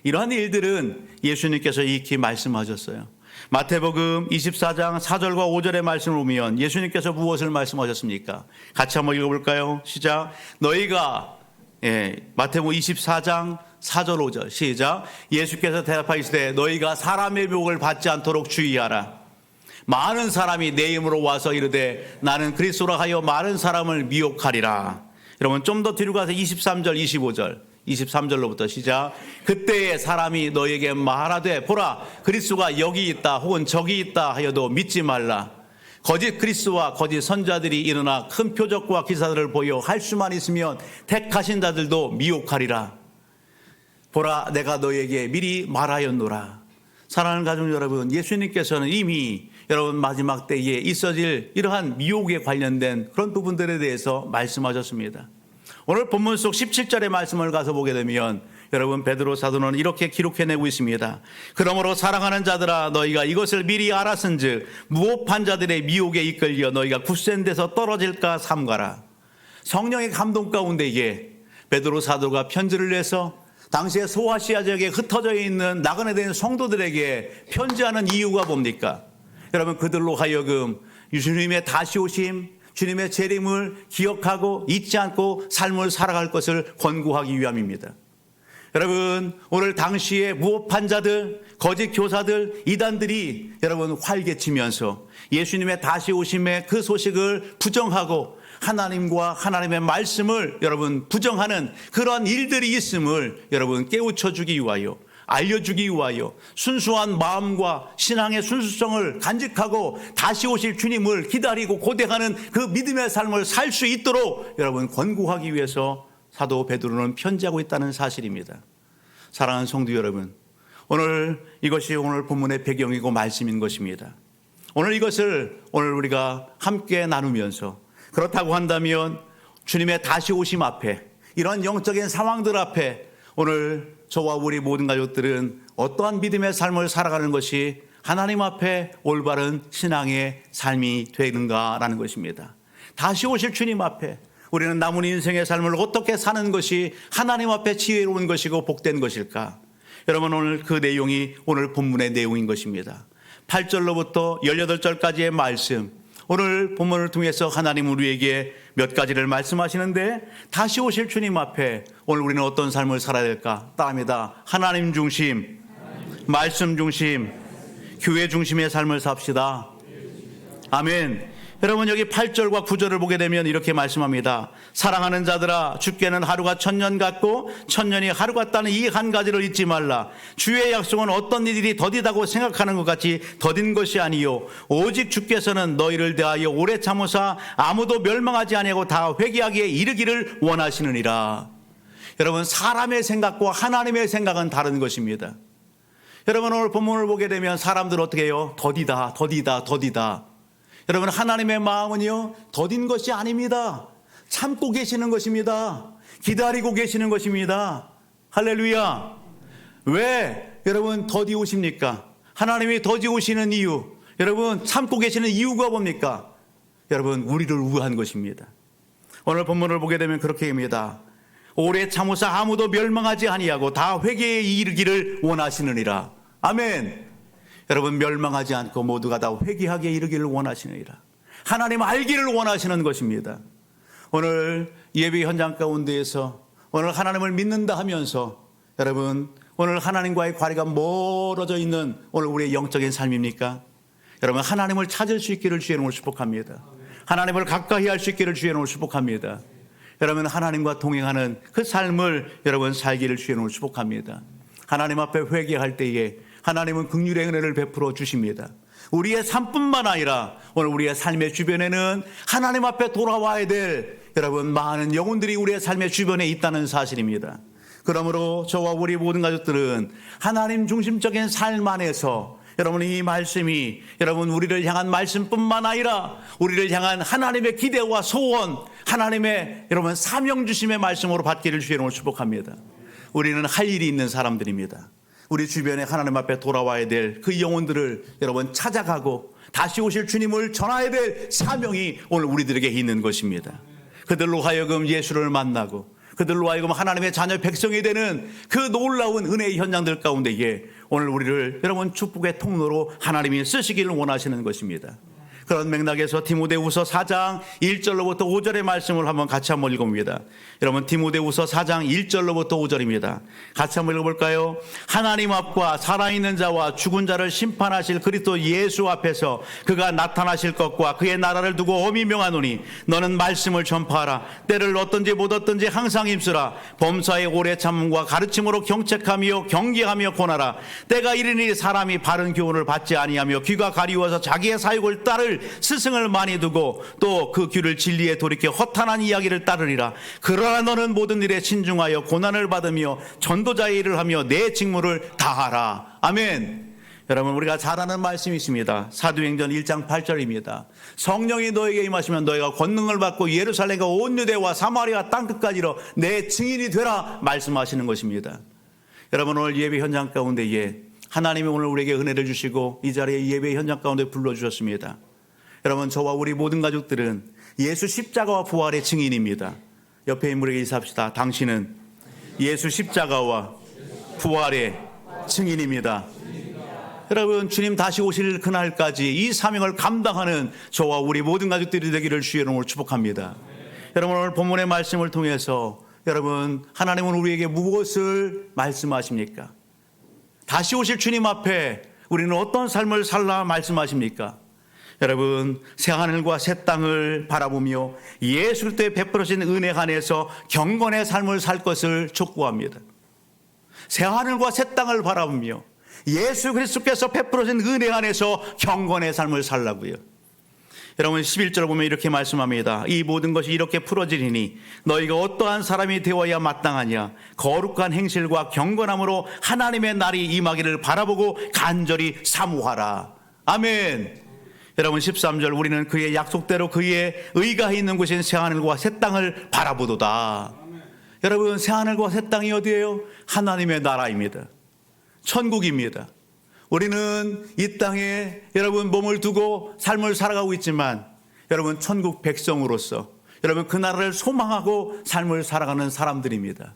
[SPEAKER 1] 이러한 일들은 예수님께서 익히 말씀하셨어요. 마태복음 24장 4절과 5절의 말씀을 보면 예수님께서 무엇을 말씀하셨습니까? 같이 한번 읽어볼까요? 시작. 너희가 마태복음 24장 4절 5절 시작. 예수께서 대답하시되 너희가 사람의 미혹을 받지 않도록 주의하라. 많은 사람이 내 이름으로 와서 이르되 나는 그리스도라 하여 많은 사람을 미혹하리라. 여러분 좀 더 뒤로 가서 23절 25절 23절로부터 시작. 그때에 사람이 너에게 말하되 보라 그리스도가 여기 있다 혹은 저기 있다 하여도 믿지 말라. 거짓 그리스도와 거짓 선자들이 일어나 큰 표적과 기사들을 보여 할 수만 있으면 택하신 자들도 미혹하리라. 보라 내가 너에게 미리 말하였노라. 사랑하는 가족 여러분, 예수님께서는 이미 여러분 마지막 때에 있어질 이러한 미혹에 관련된 그런 부분들에 대해서 말씀하셨습니다. 오늘 본문 속 17절의 말씀을 가서 보게 되면 여러분 베드로 사도는 이렇게 기록해내고 있습니다. 그러므로 사랑하는 자들아 너희가 이것을 미리 알았은즉 무법한 자들의 미혹에 이끌려 너희가 굳센 데서 떨어질까 삼가라. 성령의 감동 가운데 베드로 사도가 편지를 내서 당시에 소아시아 지역에 흩어져 있는 나그네 된 성도들에게 편지하는 이유가 뭡니까? 여러분 그들로 하여금 주님의 다시 오심, 주님의 재림을 기억하고 잊지 않고 삶을 살아갈 것을 권고하기 위함입니다. 여러분 오늘 당시에 무법한 자들, 거짓 교사들, 이단들이 여러분 활개치면서 예수님의 다시 오심의 그 소식을 부정하고 하나님과 하나님의 말씀을 여러분 부정하는 그러한 일들이 있음을 여러분 깨우쳐주기 위하여 알려주기 위하여 순수한 마음과 신앙의 순수성을 간직하고 다시 오실 주님을 기다리고 고대하는 그 믿음의 삶을 살 수 있도록 여러분 권고하기 위해서 사도 베드로는 편지하고 있다는 사실입니다. 사랑하는 성도 여러분, 오늘 이것이 오늘 본문의 배경이고 말씀인 것입니다. 오늘 이것을 오늘 우리가 함께 나누면서 그렇다고 한다면 주님의 다시 오심 앞에 이런 영적인 상황들 앞에 오늘 저와 우리 모든 가족들은 어떠한 믿음의 삶을 살아가는 것이 하나님 앞에 올바른 신앙의 삶이 되는가라는 것입니다. 다시 오실 주님 앞에 우리는 남은 인생의 삶을 어떻게 사는 것이 하나님 앞에 지혜로운 것이고 복된 것일까? 여러분 오늘 그 내용이 오늘 본문의 내용인 것입니다. 8절로부터 18절까지의 말씀, 오늘 본문을 통해서 하나님 우리에게 몇 가지를 말씀하시는데 다시 오실 주님 앞에 오늘 우리는 어떤 삶을 살아야 될까? 따라합니다. 하나님 중심, 말씀 중심, 교회 중심의 삶을 삽시다. 아멘. 여러분 여기 8절과 9절을 보게 되면 이렇게 말씀합니다. 사랑하는 자들아 주께는 하루가 천년 같고 천년이 하루 같다는 이 한 가지를 잊지 말라. 주의 약속은 어떤 이들이 더디다고 생각하는 것 같이 더딘 것이 아니요 오직 주께서는 너희를 대하여 오래 참으사 아무도 멸망하지 아니하고 다 회개하기에 이르기를 원하시느니라. 여러분 사람의 생각과 하나님의 생각은 다른 것입니다. 여러분 오늘 본문을 보게 되면 사람들 어떻게 해요? 더디다 더디다 더디다. 여러분 하나님의 마음은요 더딘 것이 아닙니다. 참고 계시는 것입니다. 기다리고 계시는 것입니다. 할렐루야. 왜 여러분 더디 오십니까? 하나님이 더디 오시는 이유, 여러분 참고 계시는 이유가 뭡니까? 여러분 우리를 위한 것입니다. 오늘 본문을 보게 되면 그렇게 합니다. 오래 참으사 아무도 멸망하지 아니하고 다 회개에 이르기를 원하시느니라. 아멘. 여러분 멸망하지 않고 모두가 다 회개하게 이르기를 원하시느니라. 하나님 알기를 원하시는 것입니다. 오늘 예배 현장 가운데에서 오늘 하나님을 믿는다 하면서 여러분 오늘 하나님과의 거리가 멀어져 있는 오늘 우리의 영적인 삶입니까? 여러분 하나님을 찾을 수 있기를 주의 이름으로 축복합니다. 하나님을 가까이 할 수 있기를 주의 이름으로 축복합니다. 여러분 하나님과 동행하는 그 삶을 여러분 살기를 주의 이름으로 축복합니다. 하나님 앞에 회개할 때에 하나님은 긍휼의 은혜를 베풀어 주십니다. 우리의 삶뿐만 아니라 오늘 우리의 삶의 주변에는 하나님 앞에 돌아와야 될 여러분 많은 영혼들이 우리의 삶의 주변에 있다는 사실입니다. 그러므로 저와 우리 모든 가족들은 하나님 중심적인 삶 안에서 여러분 이 말씀이 여러분 우리를 향한 말씀뿐만 아니라 우리를 향한 하나님의 기대와 소원, 하나님의 여러분 사명 주심의 말씀으로 받기를 주의 이름으로 축복합니다. 우리는 할 일이 있는 사람들입니다. 우리 주변에 하나님 앞에 돌아와야 될 그 영혼들을 여러분 찾아가고 다시 오실 주님을 전해야 될 사명이 오늘 우리들에게 있는 것입니다. 그들로 하여금 예수를 만나고 그들로 하여금 하나님의 자녀 백성이 되는 그 놀라운 은혜의 현장들 가운데에 오늘 우리를 여러분 축복의 통로로 하나님이 쓰시기를 원하시는 것입니다. 그런 맥락에서 디모데후서 4장 1절로부터 5절의 말씀을 같이 한번 읽어봅니다. 여러분 디모데후서 4장 1절로부터 5절입니다. 같이 한번 읽어볼까요? 하나님 앞과 살아있는 자와 죽은 자를 심판하실 그리스도 예수 앞에서 그가 나타나실 것과 그의 나라를 두고 엄히 명하노니 너는 말씀을 전파하라. 때를 얻든지 못 얻든지 항상 힘쓰라. 범사의 오래 참음과 가르침으로 경책하며 경계하며 권하라. 때가 이르니 사람이 바른 교훈을 받지 아니하며 귀가 가리워서 자기의 사욕을 따를 스승을 많이 두고 또 그 귀를 진리에 돌이켜 허탄한 이야기를 따르리라. 그러나 너는 모든 일에 신중하여 고난을 받으며 전도자의 일을 하며 내 직무를 다하라. 아멘. 여러분 우리가 잘 아는 말씀이 있습니다. 사도행전 1장 8절입니다. 성령이 너에게 임하시면 너희가 권능을 받고 예루살렘과 온 유대와 사마리아 땅끝까지로 내 증인이 되라 말씀하시는 것입니다. 여러분 오늘 예배 현장 가운데에 하나님이 오늘 우리에게 은혜를 주시고 이 자리에 예배 현장 가운데 불러주셨습니다. 여러분 저와 우리 모든 가족들은 예수 십자가와 부활의 증인입니다. 옆에 인물에게 인사합시다. 당신은 예수 십자가와 부활의 증인입니다. 여러분 주님 다시 오실 그날까지 이 사명을 감당하는 저와 우리 모든 가족들이 되기를 주의 이름으로 축복합니다. 여러분 오늘 본문의 말씀을 통해서 여러분 하나님은 우리에게 무엇을 말씀하십니까? 다시 오실 주님 앞에 우리는 어떤 삶을 살라 말씀하십니까? 여러분 새하늘과 새 땅을 바라보며 예수 그리스도의 베풀어진 은혜 안에서 경건의 삶을 살 것을 촉구합니다. 새하늘과 새 땅을 바라보며 예수 그리스도께서 베풀어진 은혜 안에서 경건의 삶을 살라고요. 여러분 11절 보면 이렇게 말씀합니다. 이 모든 것이 이렇게 풀어지리니 너희가 어떠한 사람이 되어야 마땅하냐. 거룩한 행실과 경건함으로 하나님의 날이 임하기를 바라보고 간절히 사모하라. 아멘. 여러분 13절 우리는 그의 약속대로 그의 의가 있는 곳인 새하늘과 새 땅을 바라보도다. 여러분 새하늘과 새 땅이 어디예요? 하나님의 나라입니다. 천국입니다. 우리는 이 땅에 여러분 몸을 두고 삶을 살아가고 있지만 여러분 천국 백성으로서 여러분 그 나라를 소망하고 삶을 살아가는 사람들입니다.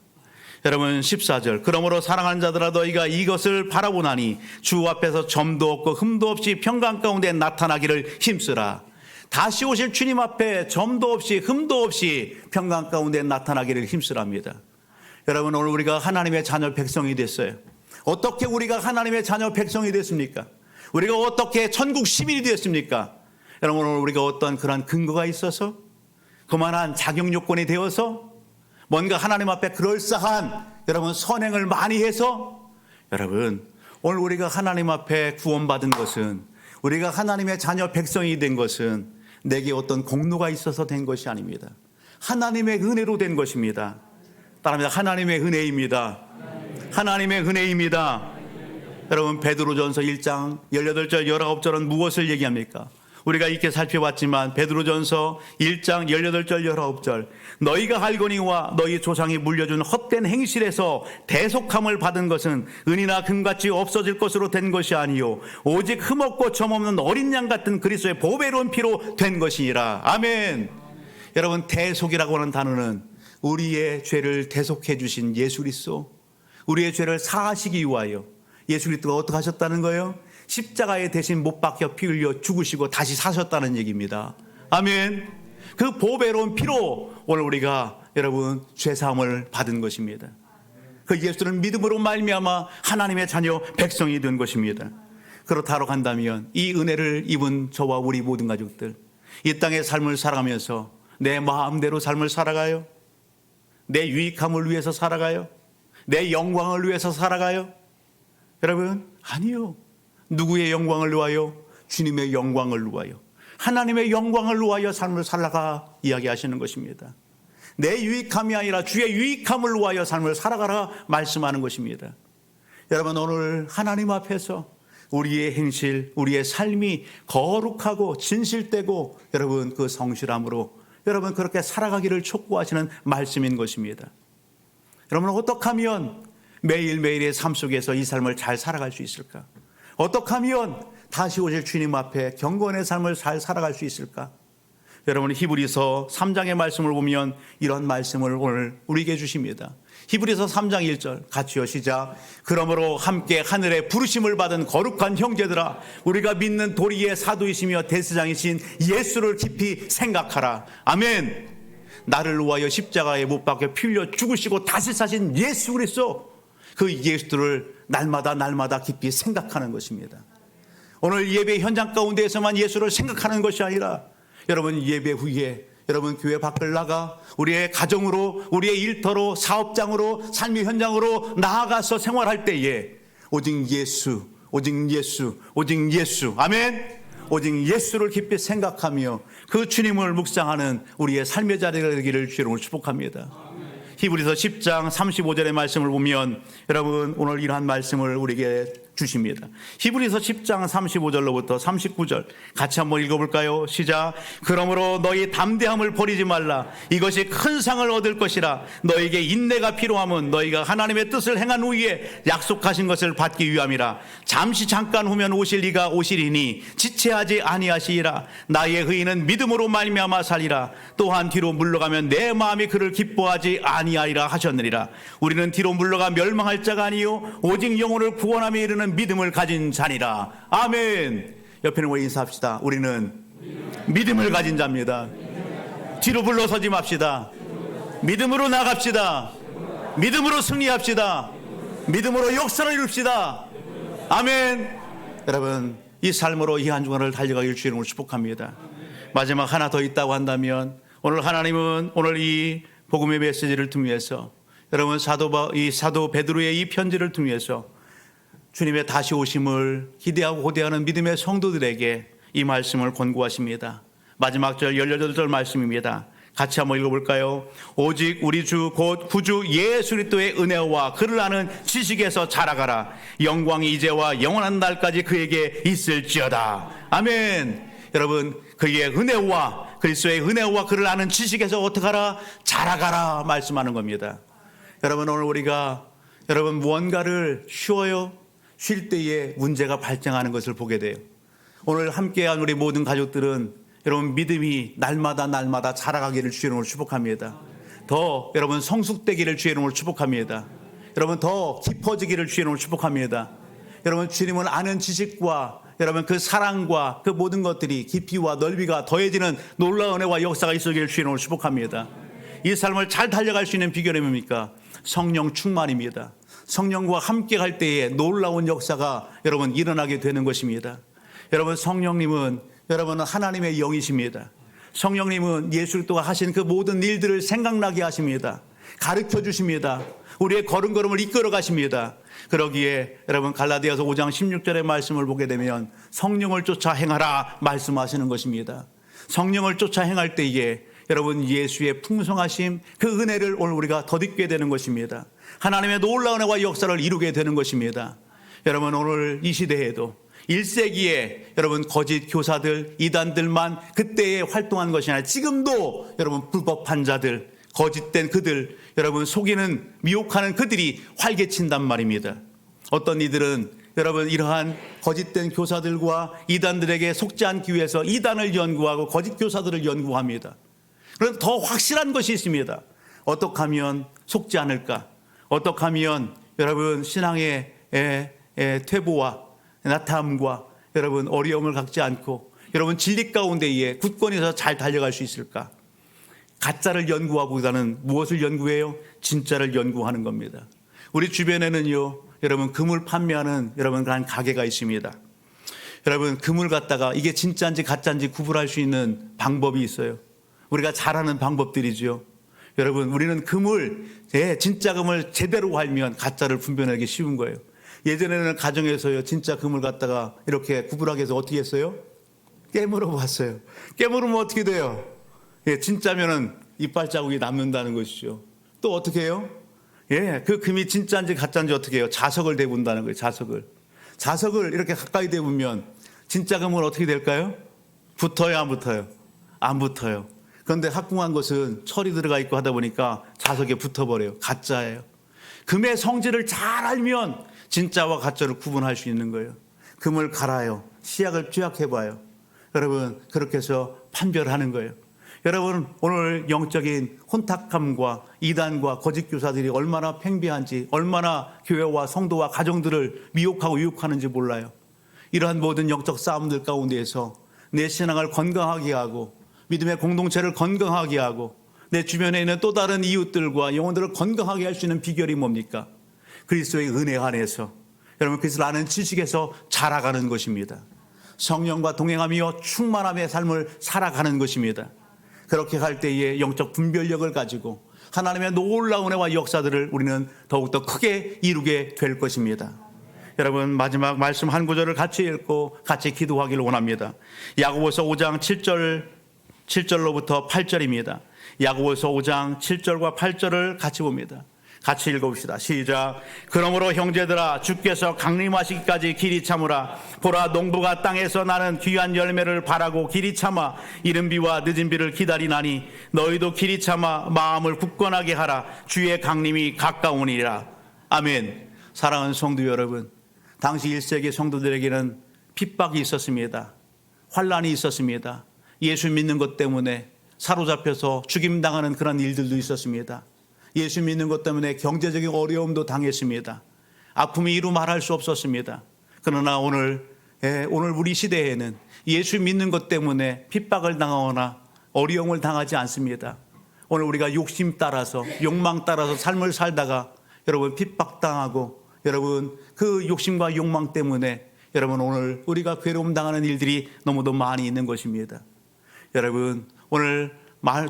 [SPEAKER 1] 여러분 14절 그러므로 사랑하는 자들아 너희가 이것을 바라보나니 주 앞에서 점도 없고 흠도 없이 평강 가운데 나타나기를 힘쓰라. 다시 오실 주님 앞에 점도 없이 흠도 없이 평강 가운데 나타나기를 힘쓰랍니다. 여러분 오늘 우리가 하나님의 자녀 백성이 됐어요. 어떻게 우리가 하나님의 자녀 백성이 됐습니까? 우리가 어떻게 천국 시민이 되었습니까? 여러분 오늘 우리가 어떤 그런 근거가 있어서 그만한 자격 요건이 되어서 뭔가 하나님 앞에 그럴싸한 여러분 선행을 많이 해서 여러분 오늘 우리가 하나님 앞에 구원받은 것은 우리가 하나님의 자녀 백성이 된 것은 내게 어떤 공로가 있어서 된 것이 아닙니다. 하나님의 은혜로 된 것입니다. 따라합니다. 하나님의 은혜입니다. 하나님의 은혜입니다. 여러분 베드로전서 1장 18절 19절은 무엇을 얘기합니까? 우리가 이렇게 살펴봤지만 베드로전서 1장 18절 19절 너희가 알거니와 너희 조상이 물려준 헛된 행실에서 대속함을 받은 것은 은이나 금같이 없어질 것으로 된 것이 아니요 오직 흠없고 점없는 어린 양 같은 그리스도의 보배로운 피로 된 것이니라. 아멘. 여러분 대속이라고 하는 단어는 우리의 죄를 대속해 주신 예수 그리스도 우리의 죄를 사하시기 위하여 예수 그리스도가 어떻게 하셨다는 거예요? 십자가에 대신 못 박혀 피 흘려 죽으시고 다시 사셨다는 얘기입니다. 아멘. 그 보배로운 피로 오늘 우리가 여러분 죄사함을 받은 것입니다. 그 예수는 믿음으로 말미암아 하나님의 자녀 백성이 된 것입니다. 그렇다고 한다면 이 은혜를 입은 저와 우리 모든 가족들 이 땅의 삶을 살아가면서 내 마음대로 삶을 살아가요? 내 유익함을 위해서 살아가요? 내 영광을 위해서 살아가요? 여러분 아니요. 누구의 영광을 위하여? 주님의 영광을 위하여 하나님의 영광을 위하여 삶을 살아가 이야기하시는 것입니다. 내 유익함이 아니라 주의 유익함을 위하여 삶을 살아가라 말씀하는 것입니다. 여러분 오늘 하나님 앞에서 우리의 행실 우리의 삶이 거룩하고 진실되고 여러분 그 성실함으로 여러분 그렇게 살아가기를 촉구하시는 말씀인 것입니다. 여러분 어떻게 하면 매일매일의 삶 속에서 이 삶을 잘 살아갈 수 있을까? 어떻게 하면 다시 오실 주님 앞에 경건의 삶을 잘 살아갈 수 있을까? 여러분 히브리서 3장의 말씀을 보면 이런 말씀을 오늘 우리에게 주십니다. 히브리서 3장 1절 같이요 시작. 그러므로 함께 하늘에 부르심을 받은 거룩한 형제들아, 우리가 믿는 도리의 사도이시며 대제사장이신 예수를 깊이 생각하라. 아멘. 나를 위하여 십자가에 못 박혀 피 흘려 죽으시고 다시 사신 예수 그리스도, 그 예수를 날마다 깊이 생각하는 것입니다. 오늘 예배 현장 가운데에서만 예수를 생각하는 것이 아니라 여러분 예배 후에 여러분 교회 밖을 나가 우리의 가정으로, 우리의 일터로, 사업장으로, 삶의 현장으로 나아가서 생활할 때에 오직 예수, 오직 예수, 오직 예수, 아멘. 오직 예수를 깊이 생각하며 그 주님을 묵상하는 우리의 삶의 자리가 되기를 주님을 축복합니다. 히브리서 10장 35절의 말씀을 보면 여러분 오늘 이러한 말씀을 우리에게 주십니다. 히브리서 10장 35절로부터 39절 같이 한번 읽어볼까요? 시작. 그러므로 너희 담대함을 버리지 말라. 이것이 큰 상을 얻을 것이라. 너에게 인내가 필요함은 너희가 하나님의 뜻을 행한 후에 약속하신 것을 받기 위함이라. 잠시 잠깐 후면 오실 이가 오시리니 지체하지 아니하시리라. 나의 의인은 믿음으로 말미암아 살리라. 또한 뒤로 물러가면 내 마음이 그를 기뻐하지 아니하리라 하셨느니라. 우리는 뒤로 물러가 멸망할 자가 아니요 오직 영혼을 구원함에 이르는 믿음을 가진 자니라. 아멘. 옆에 있는 분 인사합시다. 우리는 믿음을 가진 자입니다. 뒤로 물러서지 맙시다. 믿음으로 나갑시다. 믿음으로 승리합시다. 믿음으로 역사를 이룹시다. 아멘. 여러분 이 삶으로 이 한 주간을 달려가길 주님을 축복합니다. 마지막 하나 더 있다고 한다면 오늘 하나님은 오늘 이 복음의 메시지를 통해서 여러분 사도 베드로의 이 편지를 통해서 주님의 다시 오심을 기대하고 고대하는 믿음의 성도들에게 이 말씀을 권고하십니다. 마지막 절 18절 말씀입니다. 같이 한번 읽어볼까요? 오직 우리 주 곧 구주 예수 그리스도의 은혜와 그를 아는 지식에서 자라가라. 영광이 이제와 영원한 날까지 그에게 있을지어다. 아멘. 여러분 그의 은혜와 그리스도의 은혜와 그를 아는 지식에서 어떻게 하라? 자라가라 말씀하는 겁니다. 여러분 오늘 우리가 여러분 무언가를 쉬어요? 쉴 때에 문제가 발생하는 것을 보게 돼요. 오늘 함께한 우리 모든 가족들은 여러분 믿음이 날마다 자라가기를 주의 이름으로 축복합니다. 더 여러분 성숙되기를 주의 이름으로 축복합니다. 여러분 더 깊어지기를 주의 이름으로 축복합니다. 여러분 주님을 아는 지식과 여러분 그 사랑과 그 모든 것들이 깊이와 넓이가 더해지는 놀라운 은혜와 역사가 있어지기를 주의 이름으로 축복합니다. 이 삶을 잘 달려갈 수 있는 비결이 뭡니까? 성령 충만입니다. 성령과 함께 갈 때에 놀라운 역사가 여러분 일어나게 되는 것입니다. 여러분 성령님은 여러분은 하나님의 영이십니다. 성령님은 예수 그리스도가 하신 그 모든 일들을 생각나게 하십니다. 가르쳐 주십니다. 우리의 걸음걸음을 이끌어 가십니다. 그러기에 여러분 갈라디아서 5장 16절의 말씀을 보게 되면 성령을 쫓아 행하라 말씀하시는 것입니다. 성령을 쫓아 행할 때에 여러분 예수의 풍성하심 그 은혜를 오늘 우리가 덧입게 되는 것입니다. 하나님의 놀라운 은혜와 역사를 이루게 되는 것입니다. 여러분 오늘 이 시대에도 1세기에 여러분 거짓 교사들 이단들만 그때에 활동한 것이 아니라 지금도 여러분 불법한 자들 거짓된 그들 여러분 속이는 미혹하는 그들이 활개친단 말입니다. 어떤 이들은 여러분 이러한 거짓된 교사들과 이단들에게 속지 않기 위해서 이단을 연구하고 거짓 교사들을 연구합니다. 그런데 더 확실한 것이 있습니다. 어떻게 하면 속지 않을까? 어떻게 하면 여러분 신앙의 퇴보와 나타남과 여러분 어려움을 갖지 않고 여러분 진리 가운데에 굳건해서 잘 달려갈 수 있을까? 가짜를 연구하고보다는 무엇을 연구해요? 진짜를 연구하는 겁니다. 우리 주변에는요 여러분 그물 판매하는 여러분 그런 가게가 있습니다. 여러분 그물 갖다가 이게 진짜인지 가짜인지 구분할 수 있는 방법이 있어요. 우리가 잘 아는 방법들이죠. 여러분 우리는 금을 진짜 금을 제대로 알면 가짜를 분별하기 쉬운 거예요. 예전에는 가정에서요 진짜 금을 갖다가 이렇게 구분하기 위해서 어떻게 했어요? 깨물어 봤어요. 깨물으면 어떻게 돼요? 진짜면은 이빨 자국이 남는다는 것이죠. 또 어떻게 해요? 그 금이 진짜인지 가짜인지 어떻게 해요? 자석을 대본다는 거예요. 자석을 이렇게 가까이 대보면 진짜 금은 어떻게 될까요? 붙어요 안 붙어요? 안 붙어요. 그런데 합궁한 것은 철이 들어가 있고 하다 보니까 자석에 붙어버려요. 가짜예요. 금의 성질을 잘 알면 진짜와 가짜를 구분할 수 있는 거예요. 금을 갈아요. 시약을 쥐약해봐요. 여러분 그렇게 해서 판별하는 거예요. 여러분, 오늘 영적인 혼탁함과 이단과 거짓 교사들이 얼마나 팽배한지, 얼마나 교회와 성도와 가정들을 미혹하고 유혹하는지 몰라요. 이러한 모든 영적 싸움들 가운데에서 내 신앙을 건강하게 하고 믿음의 공동체를 건강하게 하고 내 주변에 있는 또 다른 이웃들과 영혼들을 건강하게 할 수 있는 비결이 뭡니까? 그리스도의 은혜 안에서, 여러분, 그리스도를 아는 지식에서 자라가는 것입니다. 성령과 동행하며 충만함의 삶을 살아가는 것입니다. 그렇게 할 때에 영적 분별력을 가지고 하나님의 놀라운 은혜와 역사들을 우리는 더욱더 크게 이루게 될 것입니다. 여러분, 마지막 말씀 한 구절을 같이 읽고 같이 기도하기를 원합니다. 야고보서 5장 7절로부터 8절입니다. 야고보서 5장 7절과 8절을 같이 봅니다. 같이 읽어봅시다. 시작. 그러므로 형제들아, 주께서 강림하시기까지 길이 참으라. 보라, 농부가 땅에서 나는 귀한 열매를 바라고 길이 참아 이른 비와 늦은 비를 기다리나니 너희도 길이 참아 마음을 굳건하게 하라. 주의 강림이 가까우니라. 아멘. 사랑하는 성도 여러분, 당시 1세기 성도들에게는 핍박이 있었습니다. 환란이 있었습니다. 예수 믿는 것 때문에 사로잡혀서 죽임당하는 그런 일들도 있었습니다. 예수 믿는 것 때문에 경제적인 어려움도 당했습니다. 아픔이 이루 말할 수 없었습니다. 그러나 오늘 우리 시대에는 예수 믿는 것 때문에 핍박을 당하거나 어려움을 당하지 않습니다. 오늘 우리가 욕심 따라서, 욕망 따라서 삶을 살다가 여러분 핍박당하고, 여러분 그 욕심과 욕망 때문에 여러분 오늘 우리가 괴로움 당하는 일들이 너무도 많이 있는 것입니다. 여러분, 오늘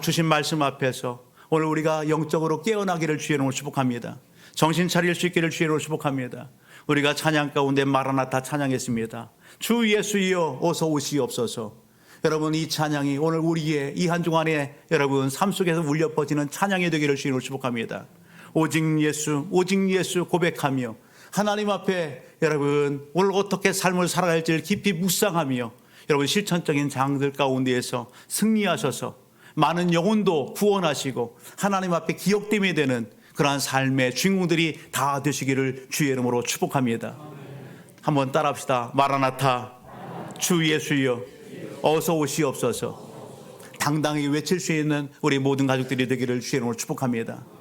[SPEAKER 1] 주신 말씀 앞에서 오늘 우리가 영적으로 깨어나기를 주의 이름으로 축복합니다. 정신 차릴 수 있기를 주의 이름으로 축복합니다. 우리가 찬양 가운데 마라나타 찬양했습니다. 주 예수여 어서 오시옵소서. 여러분, 이 찬양이 오늘 우리의 이 한 주간에 여러분 삶 속에서 울려 퍼지는 찬양이 되기를 주의 이름으로 축복합니다. 오직 예수, 오직 예수 고백하며 하나님 앞에 여러분 오늘 어떻게 삶을 살아야 할지를 깊이 묵상하며 여러분 실천적인 장들 가운데에서 승리하셔서 많은 영혼도 구원하시고 하나님 앞에 기억됨이 되는 그러한 삶의 주인공들이 다 되시기를 주의 이름으로 축복합니다. 한번 따라합시다. 마라나타, 주 예수여 어서 오시옵소서. 당당히 외칠 수 있는 우리 모든 가족들이 되기를 주의 이름으로 축복합니다.